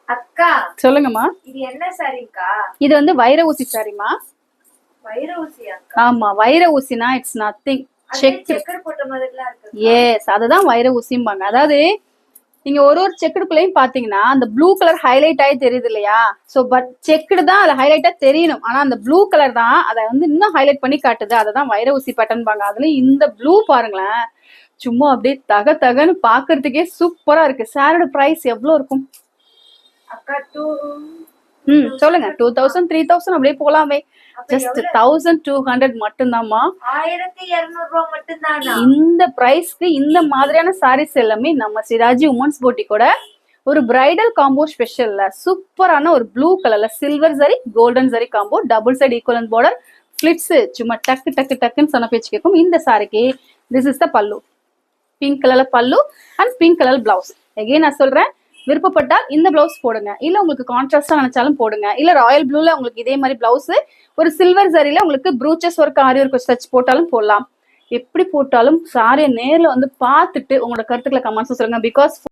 அக்கா சொல்லுங்கம்மா. இது என்ன சாரிக்கா? இது வந்து வைர ஊசி சாரிமா. வைர ஊசியா? ஆமா, வைர ஊசினா இட்ஸ் நத்திங். செக்கர் போட்ட மாதிரிலாம் இருக்கு. எஸ், அதுதான் வைர ஊசிம்பாங்க. அதாவது நீங்க ஒரு செக்குடுக்குள்ளேயும் பாத்தீங்கன்னா அந்த ப்ளூ கலர் ஹைலைட் ஆகி தெரியுது இல்லையா? சோ பட் செக்குடு தான் அது ஹைலைட்டா தெரியணும். ஆனா அந்த ப்ளூ கலர் தான் அதை வந்து இன்னும் ஹைலைட் பண்ணி காட்டுது. அததான் வைர ஊசி பேட்டர்ன்பாங்க. அதுலயும் இந்த ப்ளூ பாருங்களேன், சும்மா அப்படியே தக தகன்னு பாக்குறதுக்கே சூப்பரா இருக்கு. சாரோட பிரைஸ் எவ்வளவு இருக்கும் அக்கா? சொல்லுங்க. 2000 3000 அப்படியே போலாமே. ஜஸ்ட் 1200 மட்டும்தான்மா. 1200 மட்டும்தானா? இந்த பிரைஸ்க்கு இந்த மாதிரியான சாரீஸ் எல்லாமே நம்ம சிராஜி உமன்ஸ் போட்டிக்கோட ஒரு பிரைடல் காம்போ ஸ்பெஷல்ல சூப்பரான ஒரு ப்ளூ கலர்ல சில்வர் சரி கோல்டன் சரி காம்போ, டபுள் சைடு ஈக்குவலன் பார்டர், ஸ்லிட்ஸ் சும்மா டக்கு டக்கு டக்குன்னு சொன்ன பேச்சு கேட்கும். இந்த சாரிக்கு திஸ் இஸ் த பல்லு. பிங்க் கலர்ல பல்லு and pink colour blouse. Again நான் சொல்றேன், விருப்பப்பட்டால் இந்த பிளவுஸ் போடுங்க, இல்ல உங்களுக்கு கான்ட்ராஸ்டா நினைச்சாலும் போடுங்க, இல்ல ராயல் ப்ளூல உங்களுக்கு இதே மாதிரி பிளவுஸ் ஒரு சில்வர் சரியில உங்களுக்கு ப்ரூச்சஸ் ஒர்க் ஆரி ஒர்க் ஸ்டிச் போட்டாலும் போடலாம். எப்படி போட்டாலும் சாரியை நேர்ல வந்து பார்த்துட்டு உங்களோட கருத்துக்களை கமெண்ட்ஸ் சொல்லுங்க. பிகாஸ்